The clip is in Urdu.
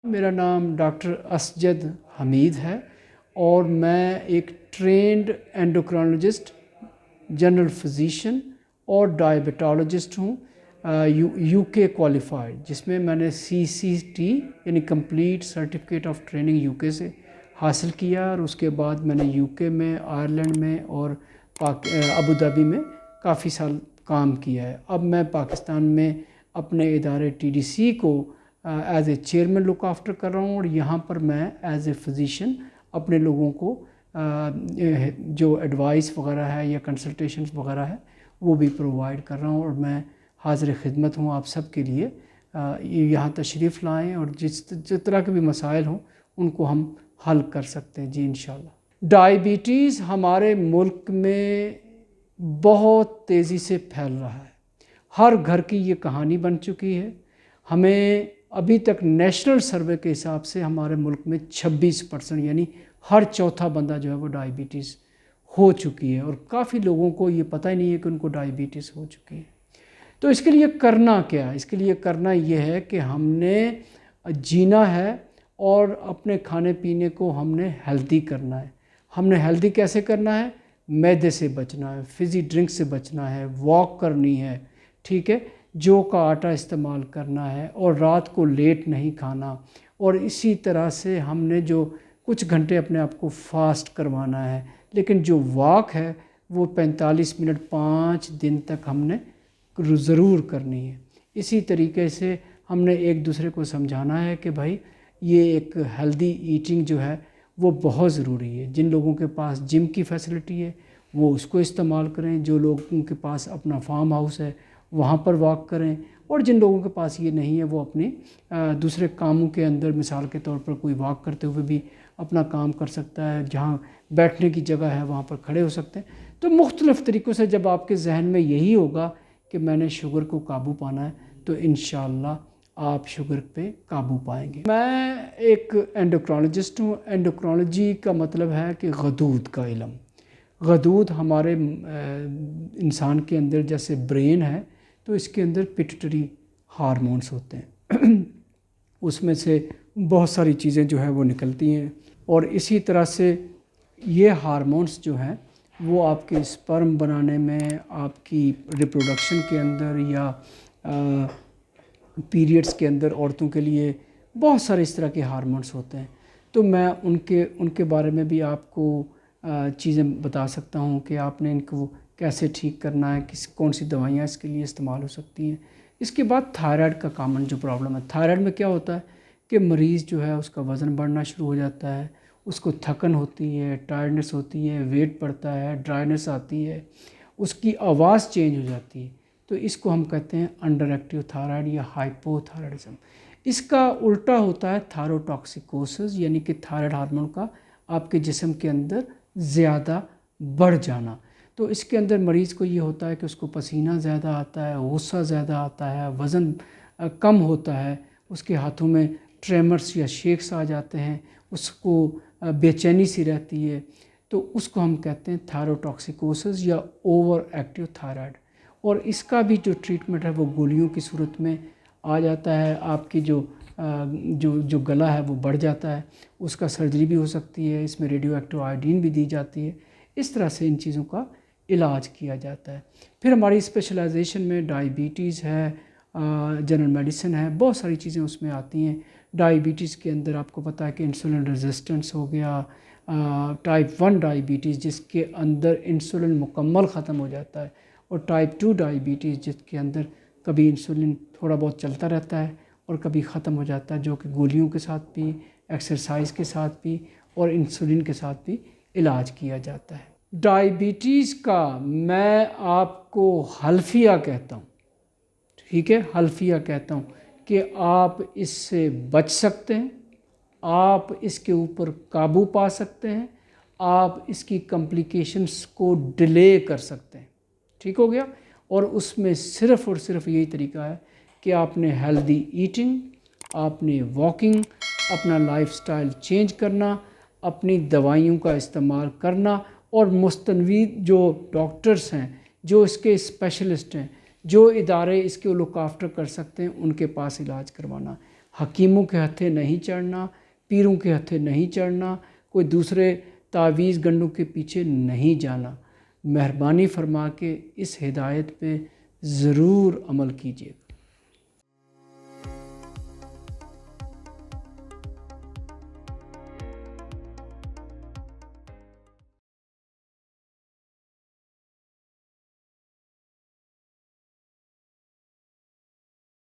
میرا نام ڈاکٹر اسجد حمید ہے اور میں ایک ٹرینڈ اینڈوکرینولوجسٹ، جنرل فزیشین اور ڈائبٹالوجسٹ ہوں، یو کے کوالیفائڈ، جس میں نے CCT یعنی complete certificate of training you کے سے حاصل کیا، اور اس کے بعد میں نے یو کے میں، آئرلینڈ میں اور ابوظہبی میں کافی سال کام کیا ہے۔ اب میں پاکستان میں اپنے ادارے TDC کو as a chairman look after کر رہا ہوں، اور یہاں پر میں ایز اے فزیشین اپنے لوگوں کو جو ایڈوائس وغیرہ ہے یا کنسلٹیشنز وغیرہ ہے وہ بھی پرووائڈ کر رہا ہوں، اور میں حاضر خدمت ہوں آپ سب کے لیے۔ یہاں تشریف لائیں اور جس طرح کے بھی مسائل ہوں ان کو ہم حل کر سکتے ہیں جی انشاءاللہ۔ ڈائبٹیز ہمارے ملک میں بہت تیزی سے پھیل رہا ہے، ہر گھر کی یہ کہانی بن چکی ہے۔ ہمیں ابھی تک نیشنل سروے کے حساب سے ہمارے ملک میں 26% یعنی ہر چوتھا بندہ جو ہے وہ ڈائبٹیز ہو چکی ہے، اور کافی لوگوں کو یہ پتہ ہی نہیں ہے کہ ان کو ڈائبٹیز ہو چکی ہے۔ تو اس کے لیے کرنا کیا ہے؟ اس کے لیے کرنا یہ ہے کہ ہم نے جینا ہے اور اپنے کھانے پینے کو ہم نے ہیلدی کرنا ہے۔ ہم نے ہیلدی کیسے کرنا ہے؟ میدے سے بچنا ہے، فزی ڈرنک سے بچنا ہے، واک کرنی ہے، ٹھیک ہے، جو کا آٹا استعمال کرنا ہے، اور رات کو لیٹ نہیں کھانا، اور اسی طرح سے ہم نے جو کچھ گھنٹے اپنے آپ کو فاسٹ کروانا ہے، لیکن جو واک ہے وہ 45 منٹ 5 دن تک ہم نے ضرور کرنی ہے۔ اسی طریقے سے ہم نے ایک دوسرے کو سمجھانا ہے کہ بھائی یہ ایک ہیلدی ایٹنگ جو ہے وہ بہت ضروری ہے۔ جن لوگوں کے پاس جم کی فیسلٹی ہے وہ اس کو استعمال کریں، جو لوگوں کے پاس اپنا فارم ہاؤس ہے وہاں پر واک کریں، اور جن لوگوں کے پاس یہ نہیں ہے وہ اپنی دوسرے کاموں کے اندر، مثال کے طور پر کوئی واک کرتے ہوئے بھی اپنا کام کر سکتا ہے، جہاں بیٹھنے کی جگہ ہے وہاں پر کھڑے ہو سکتے ہیں۔ تو مختلف طریقوں سے جب آپ کے ذہن میں یہی ہوگا کہ میں نے شوگر کو قابو پانا ہے تو انشاءاللہ آپ شوگر پہ قابو پائیں گے۔ میں ایک اینڈوکرینولوجسٹ ہوں۔ اینڈوکرینولوجی کا مطلب ہے کہ غدود کا علم۔ غدود ہمارے انسان کے اندر جیسے برین ہے تو اس کے اندر پیٹوٹری ہارمونس ہوتے ہیں، اس میں سے بہت ساری چیزیں جو ہیں وہ نکلتی ہیں، اور اسی طرح سے یہ ہارمونس جو ہیں وہ آپ کے سپرم بنانے میں، آپ کی ریپروڈکشن کے اندر یا پیریڈز کے اندر عورتوں کے لیے بہت سارے اس طرح کے ہارمونس ہوتے ہیں۔ تو میں ان کے بارے میں بھی آپ کو چیزیں بتا سکتا ہوں کہ آپ نے ان کو کیسے ٹھیک کرنا ہے، کون سی دوائیاں اس کے لیے استعمال ہو سکتی ہیں۔ اس کے بعد تھائرائیڈ کا کامن جو پرابلم ہے، تھائرائیڈ میں کیا ہوتا ہے کہ مریض جو ہے اس کا وزن بڑھنا شروع ہو جاتا ہے، اس کو تھکن ہوتی ہے، ٹائرڈنس ہوتی ہے، ویٹ بڑھتا ہے، ڈرائنس آتی ہے، اس کی آواز چینج ہو جاتی ہے۔ تو اس کو ہم کہتے ہیں انڈر ایکٹیو تھائرائیڈ یا ہائپو تھائرائڈزم۔ اس کا الٹا ہوتا ہے تھائروٹاکسیکوسس، یعنی کہ تھائرائیڈ ہارمون کا آپ کے جسم کے اندر زیادہ بڑھ جانا۔ تو اس کے اندر مریض کو یہ ہوتا ہے کہ اس کو پسینہ زیادہ آتا ہے، غصہ زیادہ آتا ہے، وزن کم ہوتا ہے، اس کے ہاتھوں میں ٹریمرس یا شیکس آ جاتے ہیں، اس کو بے چینی سی رہتی ہے۔ تو اس کو ہم کہتے ہیں تھائروٹاکسیکوسس یا اوور ایکٹیو تھائرائیڈ، اور اس کا بھی جو ٹریٹمنٹ ہے وہ گولیوں کی صورت میں آ جاتا ہے۔ آپ کی جو گلا ہے وہ بڑھ جاتا ہے، اس کا سرجری بھی ہو سکتی ہے، اس میں ریڈیو ایکٹیو آئوڈین بھی دی جاتی ہے۔ اس طرح سے ان چیزوں کا علاج کیا جاتا ہے۔ پھر ہماری اسپیشلائزیشن میں ڈائبٹیز ہے، جنرل میڈیسن ہے، بہت ساری چیزیں اس میں آتی ہیں۔ ڈائبٹیز کے اندر آپ کو پتہ ہے کہ انسولن ریزسٹنس ہو گیا، ٹائپ 1 ڈائبٹیز جس کے اندر انسولن مکمل ختم ہو جاتا ہے، اور ٹائپ 2 ڈائبٹیز جس کے اندر کبھی انسولن تھوڑا بہت چلتا رہتا ہے اور کبھی ختم ہو جاتا ہے، جو کہ گولیوں کے ساتھ بھی، ایکسرسائز کے ساتھ بھی اور انسولن کے ساتھ بھی علاج کیا جاتا ہے۔ ڈائبٹیز کا میں آپ کو حلفیہ کہتا ہوں، ٹھیک ہے، حلفیہ کہتا ہوں کہ آپ اس سے بچ سکتے ہیں، آپ اس کے اوپر قابو پا سکتے ہیں، آپ اس کی کمپلیکیشنز کو ڈیلے کر سکتے ہیں، ٹھیک ہو گیا۔ اور اس میں صرف اور صرف یہی طریقہ ہے کہ آپ نے ہیلدی ایٹنگ، آپ نے واکنگ، اپنا لائف سٹائل چینج کرنا، اپنی دوائیوں کا استعمال کرنا، اور مستنوی جو ڈاکٹرز ہیں، جو اس کے اسپیشلسٹ ہیں، جو ادارے اس کے لک آفٹر کر سکتے ہیں، ان کے پاس علاج کروانا۔ حکیموں کے ہتھے نہیں چڑھنا، پیروں کے ہتھے نہیں چڑھنا، کوئی دوسرے تعویذ گنڈوں کے پیچھے نہیں جانا۔ مہربانی فرما کے اس ہدایت پہ ضرور عمل کیجیے گا۔